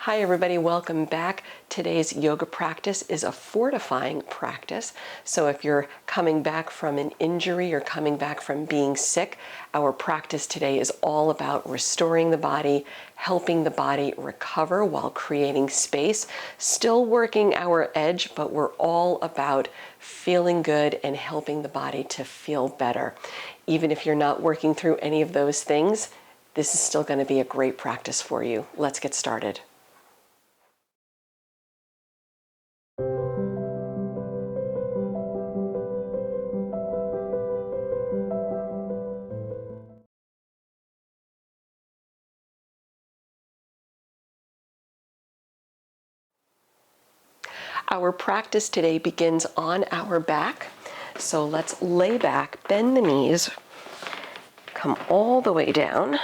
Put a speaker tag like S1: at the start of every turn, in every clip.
S1: Hi everybody, welcome back. Today's yoga practice is a fortifying practice. So if you're coming back from an injury or coming back from being sick, our practice today is all about restoring the body, helping the body recover while creating space, still working our edge, but we're all about feeling good and helping the body to feel better. Even if you're not working through any of those things, this is still going to be a great practice for you. Let's get started. Our practice today begins on our back. So let's lay back, bend the knees, come all the way down.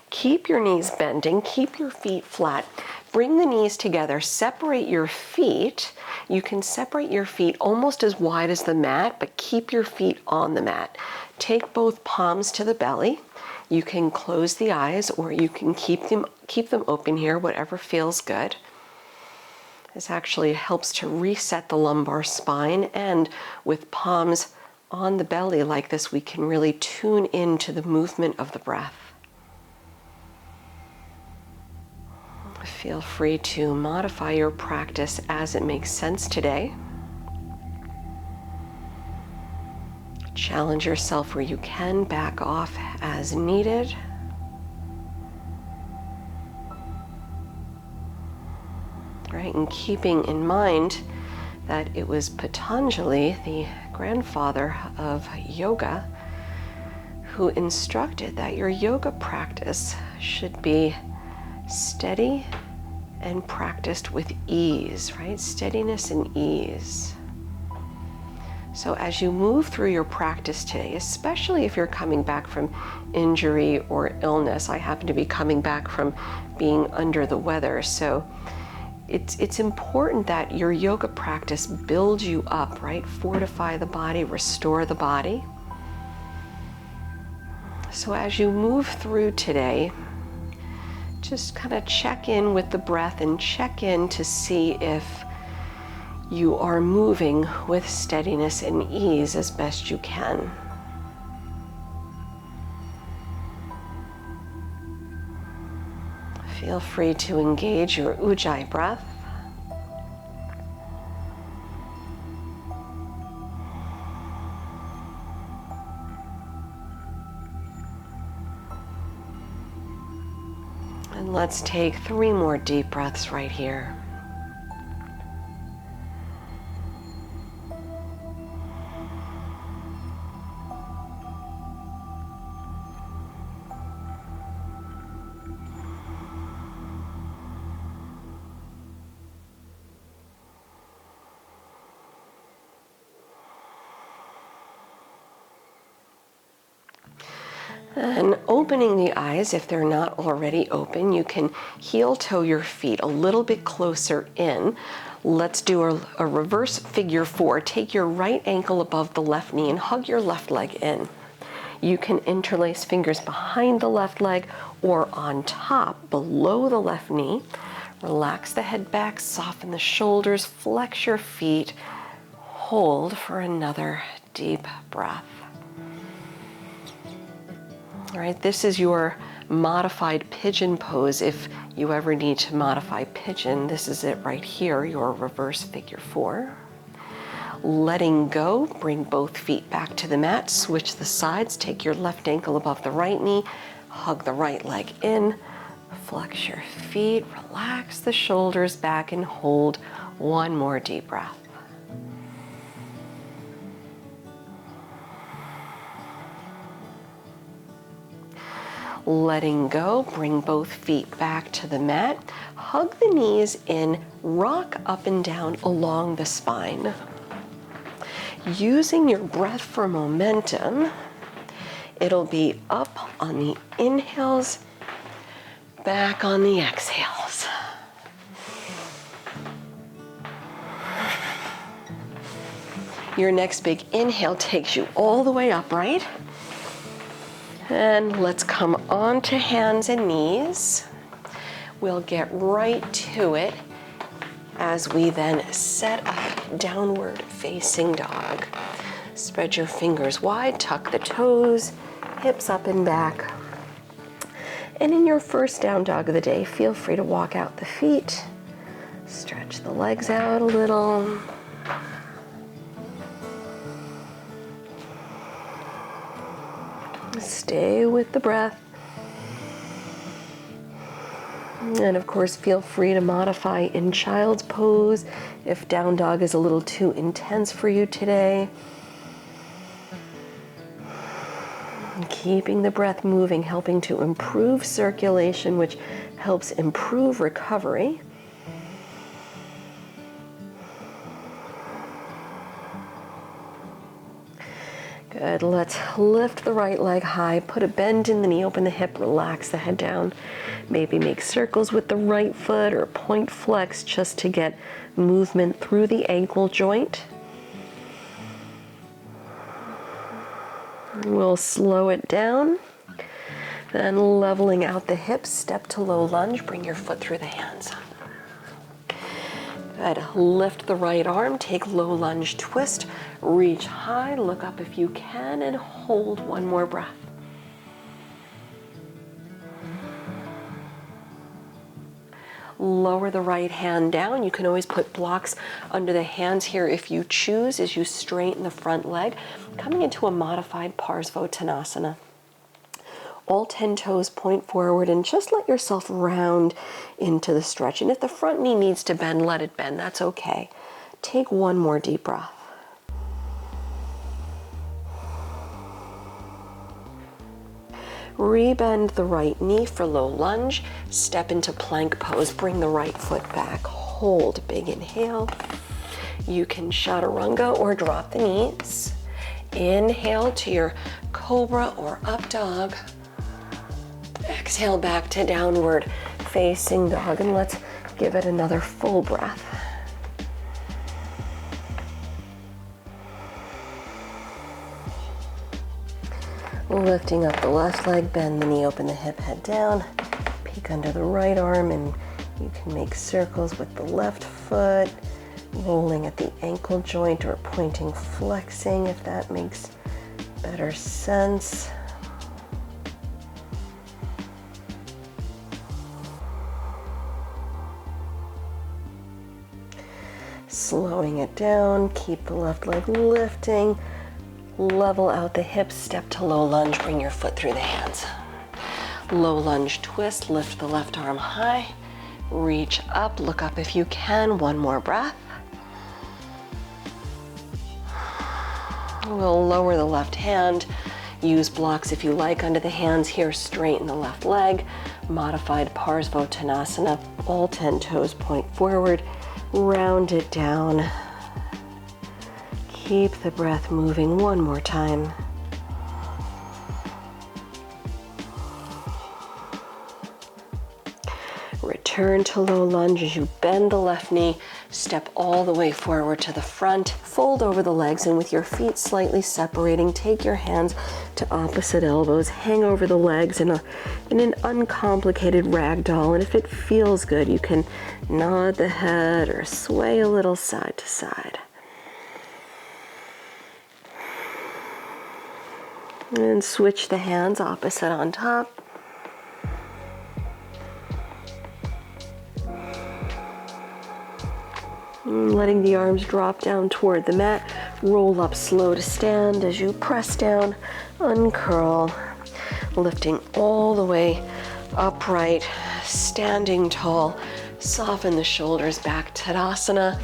S1: Keep your knees bending, keep your feet flat. Bring the knees together, separate your feet. You can separate your feet almost as wide as the mat, but keep your feet on the mat. Take both palms to the belly. You can close the eyes or you can keep them open here, whatever feels good. This actually helps to reset the lumbar spine, and with palms on the belly like this, we can really tune into the movement of the breath. Feel free to modify your practice as it makes sense today. Challenge yourself where you can, back off as needed. Right, and keeping in mind that it was Patanjali, the grandfather of yoga, who instructed that your yoga practice should be steady and practiced with ease, right? Steadiness and ease. So as you move through your practice today, especially if you're coming back from injury or illness, I happen to be coming back from being under the weather, so it's important that your yoga practice builds you up, right? Fortify the body, restore the body. So as you move through today, just kind of check in with the breath and check in to see if you are moving with steadiness and ease as best you can. Feel free to engage your Ujjayi breath. And let's take 3 more deep breaths right here. And opening the eyes, if they're not already open, you can heel toe your feet a little bit closer in. Let's do a reverse figure 4. Take your right ankle above the left knee and hug your left leg in. You can interlace fingers behind the left leg or on top, below the left knee. Relax the head back, soften the shoulders, flex your feet. Hold for another deep breath. All right, this is your modified pigeon pose. If you ever need to modify pigeon, this is it right here, your reverse figure 4. Letting go, bring both feet back to the mat, switch the sides, take your left ankle above the right knee, hug the right leg in, flex your feet, relax the shoulders back and hold 1 more deep breath. Letting go, bring both feet back to the mat, hug the knees in, rock up and down along the spine. Using your breath for momentum, it'll be up on the inhales, back on the exhales. Your next big inhale takes you all the way up, right? And let's come onto hands and knees. We'll get right to it as we then set up downward facing dog. Spread your fingers wide, tuck the toes, hips up and back. And in your first down dog of the day, feel free to walk out the feet, stretch the legs out a little. Stay with the breath. And of course, feel free to modify in child's pose if down dog is a little too intense for you today. Keeping the breath moving, helping to improve circulation, which helps improve recovery. Good, let's lift the right leg high, put a bend in the knee, open the hip, relax the head down. Maybe make circles with the right foot or point flex just to get movement through the ankle joint. We'll slow it down. Then leveling out the hips, step to low lunge, bring your foot through the hands. Good, lift the right arm, take low lunge twist, reach high, look up if you can, and hold one more breath. Lower the right hand down. You can always put blocks under the hands here if you choose as you straighten the front leg, coming into a modified Parsvottanasana. All 10 toes point forward and just let yourself round into the stretch. And if the front knee needs to bend, let it bend. That's okay. Take one more deep breath. Rebend the right knee for low lunge. Step into plank pose. Bring the right foot back. Hold. Big inhale. You can chaturanga or drop the knees. Inhale to your cobra or up dog. Exhale back to downward facing dog, and let's give it another full breath. Lifting up the left leg, bend the knee, open the hip, head down, peek under the right arm, and you can make circles with the left foot, rolling at the ankle joint or pointing flexing if that makes better sense. Slowing it down, keep the left leg lifting, level out the hips, step to low lunge, bring your foot through the hands. Low lunge twist, lift the left arm high, reach up, look up if you can, one more breath. We'll lower the left hand, use blocks if you like under the hands here, straighten the left leg, modified Parsvottanasana, all 10 toes point forward. Round it down. Keep the breath moving one more time. Return to low lunge as you bend the left knee, step all the way forward to the front, fold over the legs, and with your feet slightly separating, take your hands to opposite elbows, hang over the legs in an uncomplicated ragdoll, and if it feels good, you can nod the head or sway a little side to side. And switch the hands opposite on top. Letting the arms drop down toward the mat. Roll up slow to stand as you press down, uncurl, lifting all the way upright, standing tall. Soften the shoulders back, Tadasana.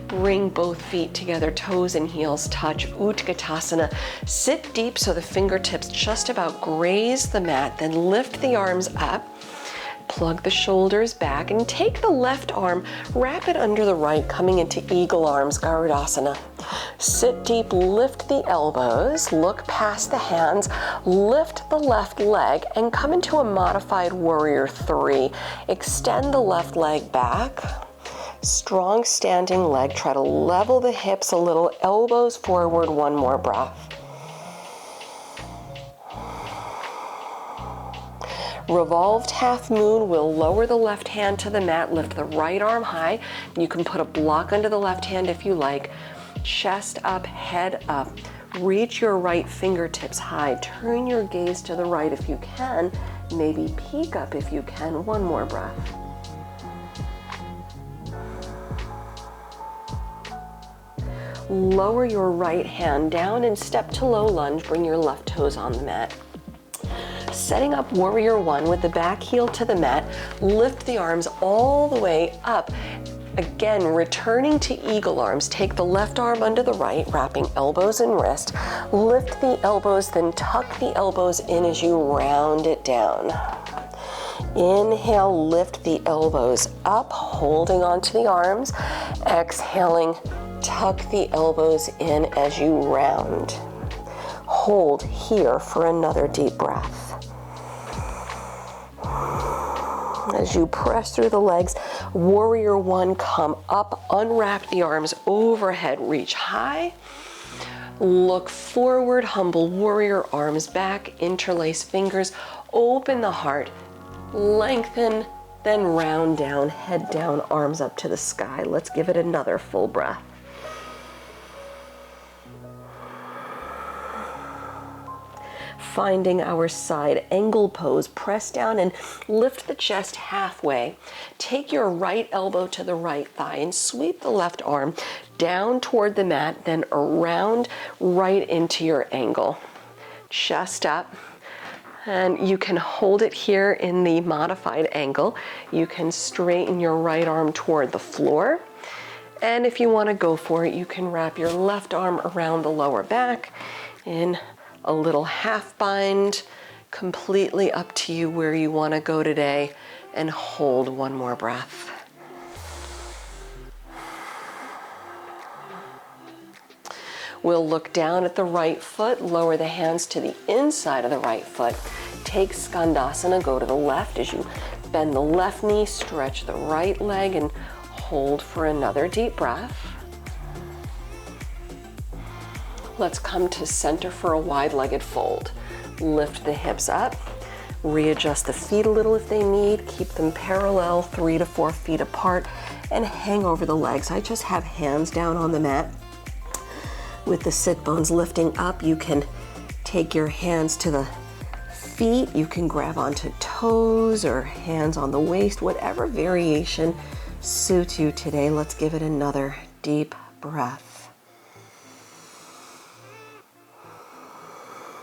S1: Bring both feet together, toes and heels touch, Utkatasana. Sit deep so the fingertips just about graze the mat, then lift the arms up. Plug the shoulders back and take the left arm, wrap it under the right, coming into Eagle Arms, Garudasana. Sit deep, lift the elbows, look past the hands, lift the left leg, and come into a modified Warrior 3. Extend the left leg back. Strong standing leg. Try to level the hips a little, elbows forward, one more breath. Revolved half moon, we'll lower the left hand to the mat, lift the right arm high. You can put a block under the left hand if you like. Chest up, head up. Reach your right fingertips high. Turn your gaze to the right if you can. Maybe peek up if you can. One more breath. Lower your right hand down and step to low lunge. Bring your left toes on the mat. Setting up warrior one with the back heel to the mat. Lift the arms all the way up. Again, returning to eagle arms. Take the left arm under the right, wrapping elbows and wrist. Lift the elbows, then tuck the elbows in as you round it down. Inhale, lift the elbows up, holding onto the arms. Exhaling, tuck the elbows in as you round. Hold here for another deep breath. As you press through the legs, warrior one, come up, unwrap the arms overhead, reach high. Look forward, humble warrior, arms back, interlace fingers, open the heart, lengthen, then round down, head down, arms up to the sky. Let's give it another full breath. Finding our side angle pose, press down and lift the chest halfway. Take your right elbow to the right thigh and sweep the left arm down toward the mat, then around right into your angle. Chest up. And you can hold it here in the modified angle. You can straighten your right arm toward the floor. And if you want to go for it, you can wrap your left arm around the lower back in a little half bind. Completely up to you where you want to go today, and hold one more breath. We'll look down at the right foot, lower the hands to the inside of the right foot. Take Skandasana, go to the left as you bend the left knee, stretch the right leg, and hold for another deep breath. Let's come to center for a wide-legged fold. Lift the hips up, readjust the feet a little if they need, keep them parallel, 3 to 4 feet apart, and hang over the legs. I just have hands down on the mat. With the sit bones lifting up, you can take your hands to the feet. You can grab onto toes or hands on the waist, whatever variation suits you today. Let's give it another deep breath.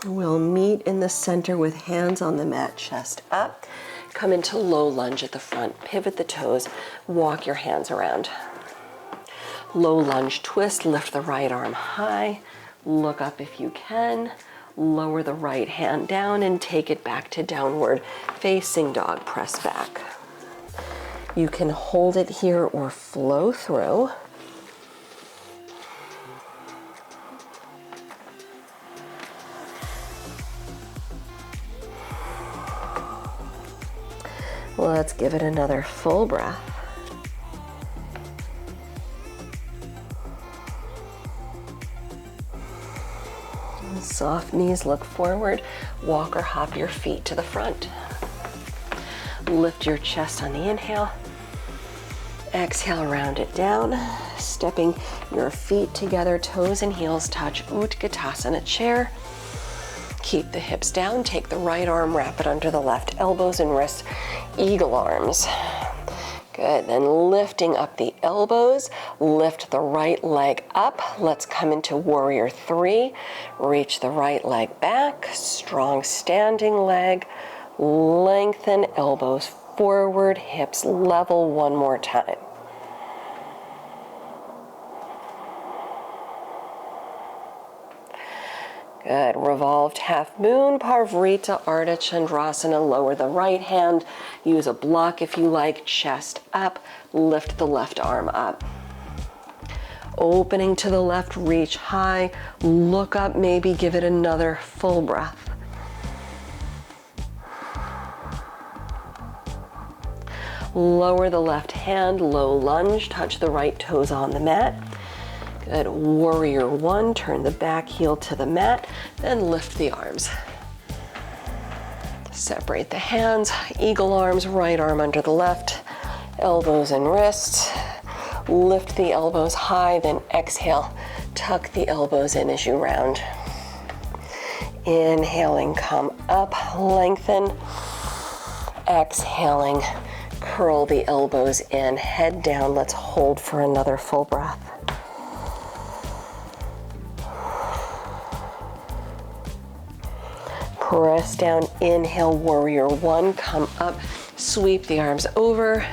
S1: We'll meet in the center with hands on the mat, chest up. Come into low lunge at the front. Pivot the toes. Walk your hands around. Low lunge twist. Lift the right arm high. Look up if you can. Lower the right hand down and take it back to downward facing dog. Press back. You can hold it here or flow through. Let's give it another full breath. Soft knees, look forward. Walk or hop your feet to the front. Lift your chest on the inhale. Exhale, round it down. Stepping your feet together, toes and heels touch, Utkatasana chair. Keep the hips down, take the right arm, wrap it under the left, elbows and wrists, eagle arms. Good, then lifting up the elbows, lift the right leg up. Let's come into warrior three. Reach the right leg back, strong standing leg. Lengthen elbows forward, hips level one more time. Good, revolved half moon, Parvrita, Ardha Chandrasana. Lower the right hand, use a block if you like, chest up, lift the left arm up. Opening to the left, reach high, look up, maybe give it another full breath. Lower the left hand, low lunge, touch the right toes on the mat. Good, warrior one, turn the back heel to the mat, then lift the arms. Separate the hands, eagle arms, right arm under the left, elbows and wrists. Lift the elbows high, then exhale, tuck the elbows in as you round. Inhaling, come up, lengthen. Exhaling, curl the elbows in, head down. Let's hold for another full breath. Press down, inhale, warrior one, come up, sweep the arms over.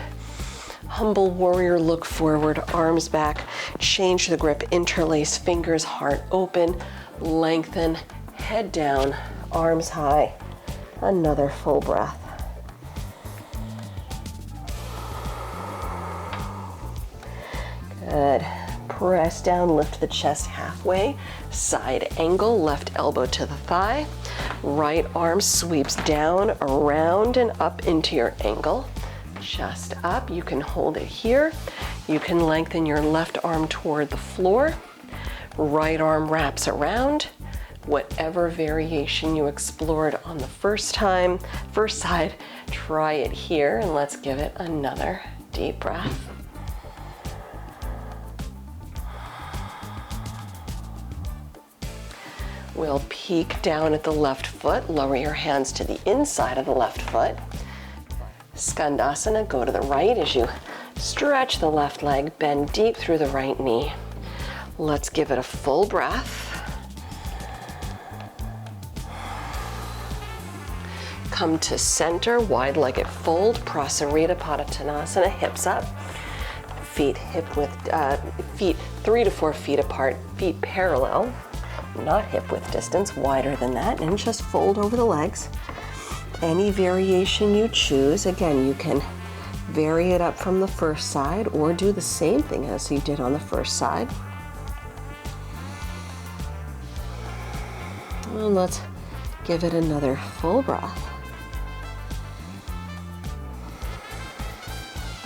S1: Humble warrior, look forward, arms back, change the grip, interlace fingers, heart open, lengthen, head down, arms high. Another full breath. Good. Press down, lift the chest halfway, side angle, left elbow to the thigh. Right arm sweeps down, around, and up into your angle. Chest up, you can hold it here. You can lengthen your left arm toward the floor. Right arm wraps around. Whatever variation you explored on the first side, try it here, and let's give it another deep breath. We'll peek down at the left foot, lower your hands to the inside of the left foot. Skandasana, go to the right as you stretch the left leg, bend deep through the right knee. Let's give it a full breath. Come to center, wide-legged fold, Prasarita Padottanasana, hips up. Feet hip width, feet 3 to 4 feet apart, feet parallel. Not hip width distance, wider than that, and just fold over the legs. Any variation you choose, again, you can vary it up from the first side or do the same thing as you did on the first side. And let's give it another full breath.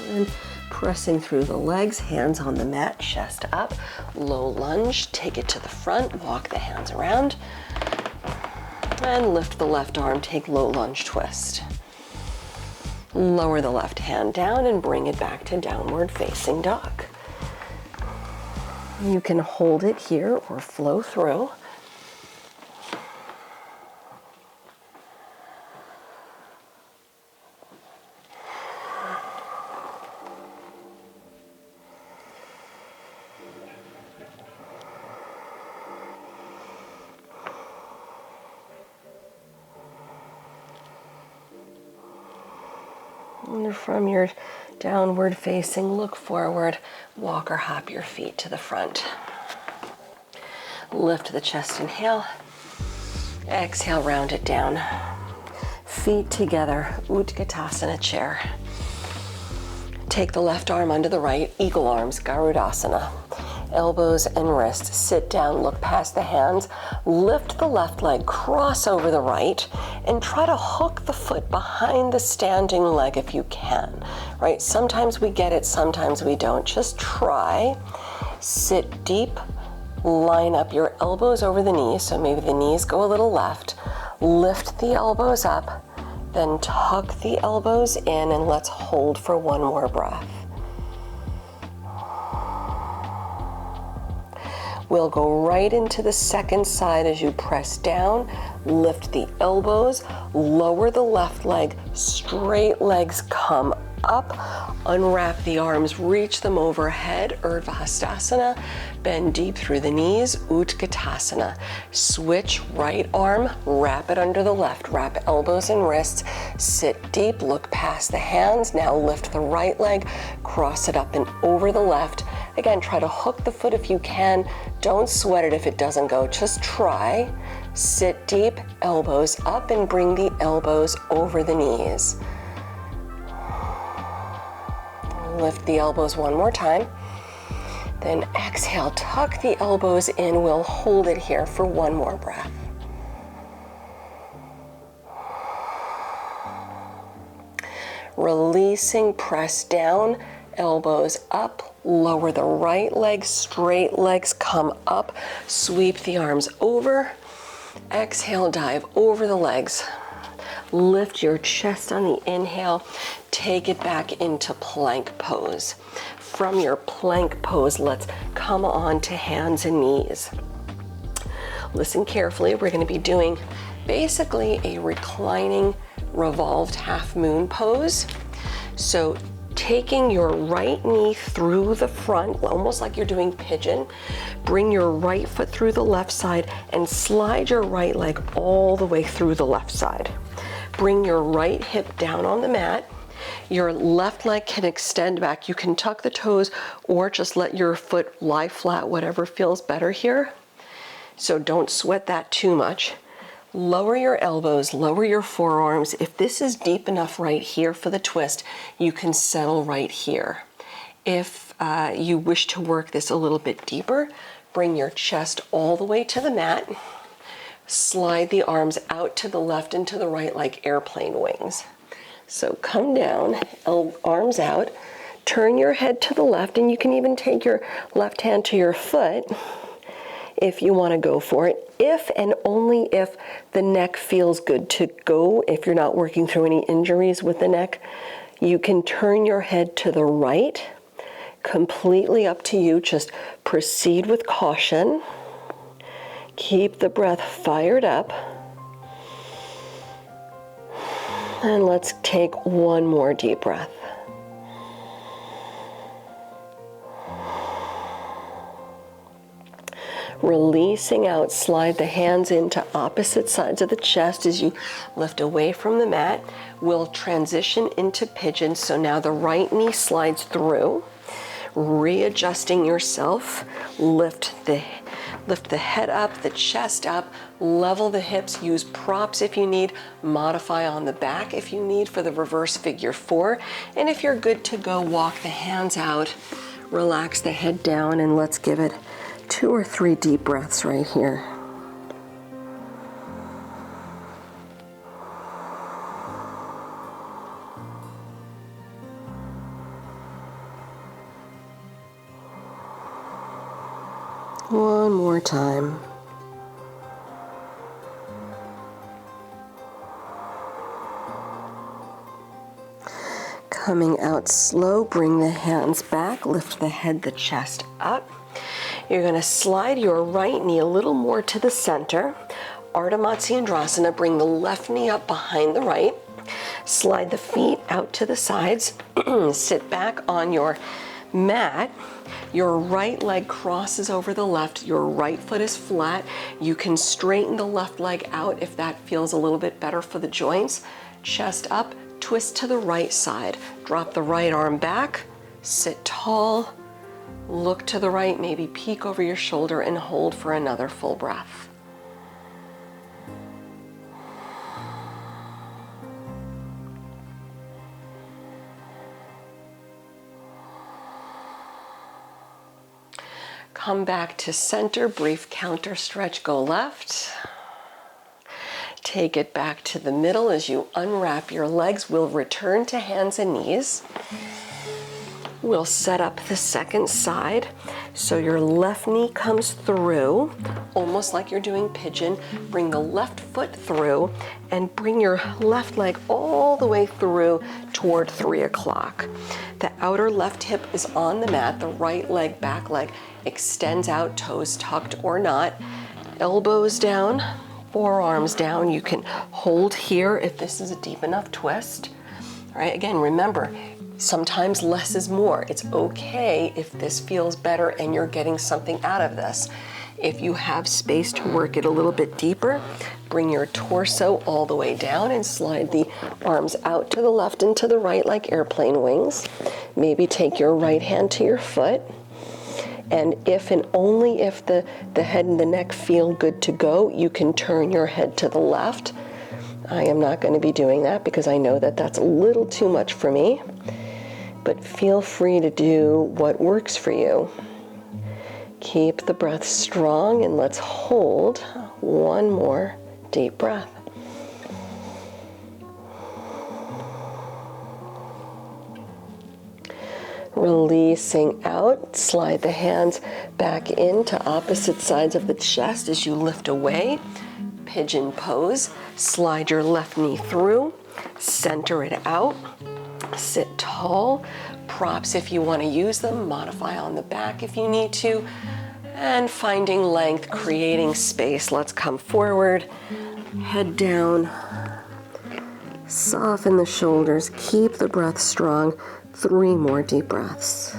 S1: And pressing through the legs, hands on the mat, chest up, low lunge, take it to the front, walk the hands around, and lift the left arm, take low lunge twist. Lower the left hand down and bring it back to downward facing dog. You can hold it here or flow through. And from your downward facing, look forward, walk or hop your feet to the front. Lift the chest, inhale. Exhale, round it down. Feet together, Utkatasana chair. Take the left arm under the right, eagle arms, Garudasana. Elbows and wrists, sit down, look past the hands, lift the left leg, cross over the right, and try to hook the foot behind the standing leg if you can, right? Sometimes we get it, sometimes we don't. Just try. Sit deep, line up your elbows over the knees, so maybe the knees go a little left. Lift the elbows up, then tuck the elbows in, and let's hold for one more breath. We'll go right into the second side as you press down, lift the elbows, lower the left leg, straight legs come up, unwrap the arms, reach them overhead, Urdhva Hastasana, bend deep through the knees, Utkatasana. Switch right arm, wrap it under the left, wrap elbows and wrists, sit deep, look past the hands, now lift the right leg, cross it up and over the left. Again, try to hook the foot if you can. Don't sweat it if it doesn't go, just try. Sit deep, elbows up, and bring the elbows over the knees. Lift the elbows one more time. Then exhale, tuck the elbows in. We'll hold it here for one more breath. Releasing, press down, elbows up, lower the right leg, straight legs come up, sweep the arms over. Exhale, dive over the legs. Lift your chest on the inhale. Take it back into plank pose. From your plank pose, let's come on to hands and knees. Listen carefully. We're going to be doing basically a reclining revolved half moon pose. So taking your right knee through the front, almost like you're doing pigeon. Bring your right foot through the left side and slide your right leg all the way through the left side. Bring your right hip down on the mat. Your left leg can extend back. You can tuck the toes or just let your foot lie flat, whatever feels better here. So don't sweat that too much. Lower your elbows, lower your forearms. If this is deep enough right here for the twist, you can settle right here. If you wish to work this a little bit deeper, bring your chest all the way to the mat. Slide the arms out to the left and to the right like airplane wings. So come down, arms out, turn your head to the left, and you can even take your left hand to your foot if you want to go for it. If and only if the neck feels good to go, if you're not working through any injuries with the neck, you can turn your head to the right. Completely up to you. Just proceed with caution. Keep the breath fired up. And let's take one more deep breath. Releasing out, slide the hands into opposite sides of the chest as you lift away from the mat. We'll transition into pigeon. So now the right knee slides through, readjusting yourself. Lift the head up, the chest up, level the hips, use props if you need, modify on the back if you need for the reverse figure 4. And if you're good to go, walk the hands out, relax the head down, and let's give it 2 or 3 deep breaths right here. One more time. Coming out slow, bring the hands back, lift the head, the chest up. You're going to slide your right knee a little more to the center. Ardha Matsyendrasana, bring the left knee up behind the right. Slide the feet out to the sides. Sit back on your mat. Your right leg crosses over the left. Your right foot is flat. You can straighten the left leg out if that feels a little bit better for the joints. Chest up, twist to the right side. Drop the right arm back. Sit tall. Look to the right, maybe peek over your shoulder and hold for another full breath. Come back to center, brief counter stretch, go left. Take it back to the middle as you unwrap your legs. We'll return to hands and knees. We'll set up the second side. So your left knee comes through, almost like you're doing pigeon. Bring the left foot through and bring your left leg all the way through toward 3 o'clock. The outer left hip is on the mat. The right leg, back leg extends out, toes tucked or not. Elbows down, forearms down. You can hold here if this is a deep enough twist. All right, again, remember, sometimes less is more. It's okay if this feels better and you're getting something out of this. If you have space to work it a little bit deeper, bring your torso all the way down and slide the arms out to the left and to the right like airplane wings. Maybe take your right hand to your foot. And if and only if the head and the neck feel good to go, you can turn your head to the left. I am not going to be doing that because I know that that's a little too much for me. But feel free to do what works for you. Keep the breath strong and let's hold one more deep breath. Releasing out, slide the hands back into opposite sides of the chest as you lift away. pigeon pose. Slide your left knee through, center it out, sit tall. Props if you want to use them, modify on the back if you need to, and finding length, creating space. Let's come forward, head down, soften the shoulders, keep the breath strong. 3 more deep breaths.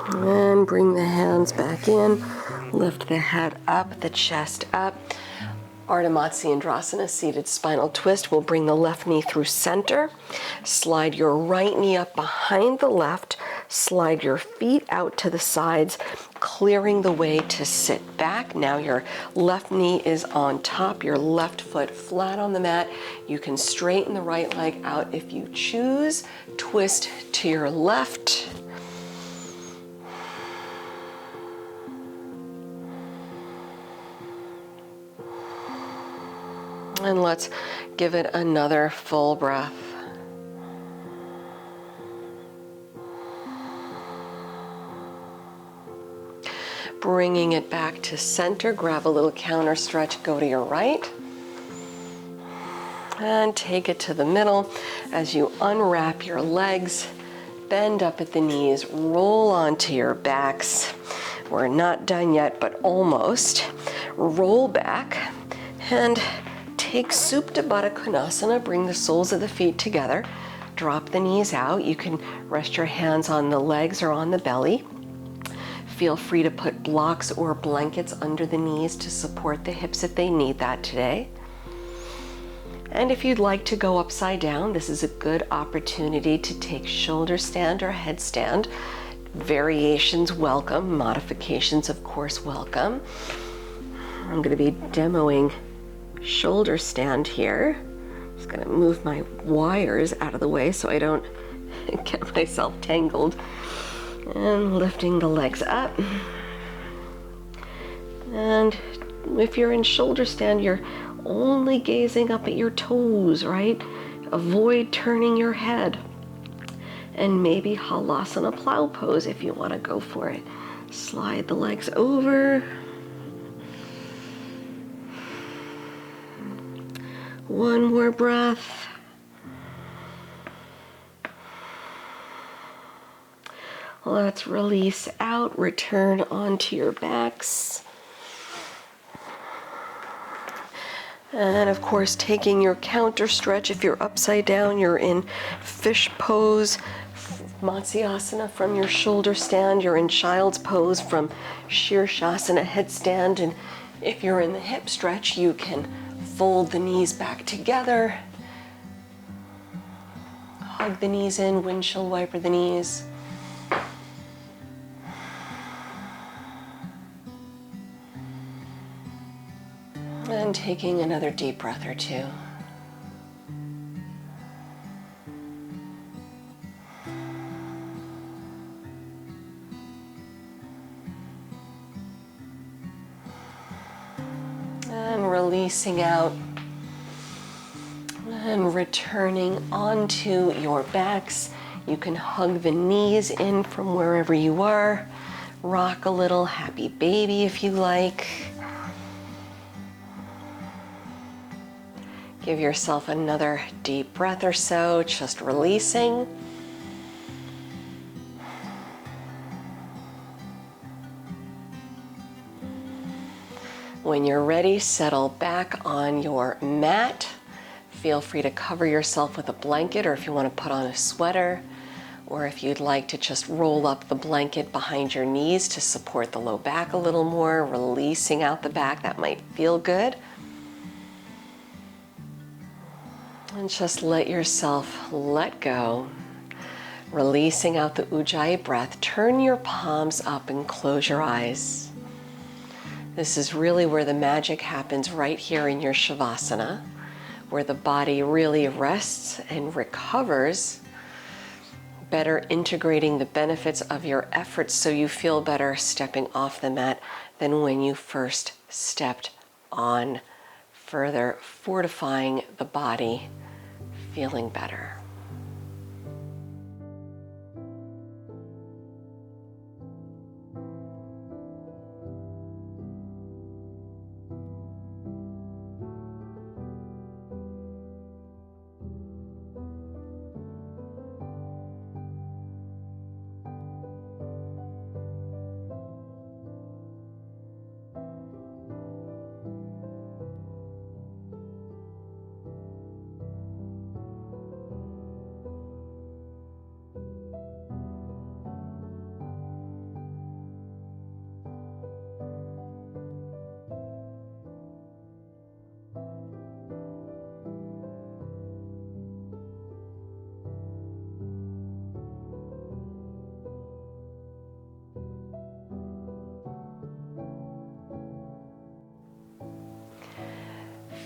S1: And bring the hands back in, lift the head up, the chest up. Ardha Matsyendrasana, seated spinal twist. We'll bring the left knee through center. Slide your right knee up behind the left. Slide your feet out to the sides, clearing the way to sit back. Now your left knee is on top, your left foot flat on the mat. You can straighten the right leg out if you choose. Twist to your left. And let's give it another full breath. Bringing it back to center, grab a little counter stretch, go to your right. And take it to the middle as you unwrap your legs, bend up at the knees, roll onto your backs. We're not done yet, but almost. Roll back and take Supta Baddha Konasana, bring the soles of the feet together, drop the knees out. You can rest your hands on the legs or on the belly. Feel free to put blocks or blankets under the knees to support the hips if they need that today. And if you'd like to go upside down, this is a good opportunity to take shoulder stand or headstand. Variations welcome, modifications of course welcome. I'm going to be demoing shoulder stand here. Just gonna move my wires out of the way so I don't get myself tangled. And lifting the legs up. And if you're in shoulder stand, you're only gazing up at your toes, right? Avoid turning your head. And maybe Halasana plow pose if you want to go for it. Slide the legs over. One more breath. Let's release out, return onto your backs. And of course, taking your counter stretch. If you're upside down, you're in fish pose, Matsyasana from your shoulder stand. You're in child's pose from Shirshasana headstand. And if you're in the hip stretch, you can fold the knees back together. Hug the knees in, windshield wiper the knees. And taking another deep breath or two. And releasing out and returning onto your backs. You can hug the knees in from wherever you are. Rock a little, happy baby if you like. Give yourself another deep breath or so, just releasing. When you're ready, settle back on your mat. Feel free to cover yourself with a blanket, or if you want to put on a sweater, or if you'd like to just roll up the blanket behind your knees to support the low back a little more, releasing out the back, that might feel good. And just let yourself let go, releasing out the Ujjayi breath. Turn your palms up and close your eyes. This is really where the magic happens, right here in your Shavasana, where the body really rests and recovers, better integrating the benefits of your efforts so you feel better stepping off the mat than when you first stepped on further fortifying the body, feeling better.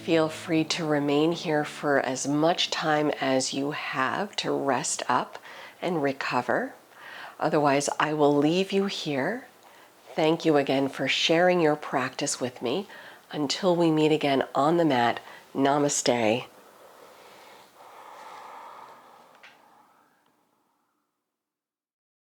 S1: Feel free to remain here for as much time as you have to rest up and recover. Otherwise, I will leave you here. Thank you again for sharing your practice with me. Until we meet again on the mat, namaste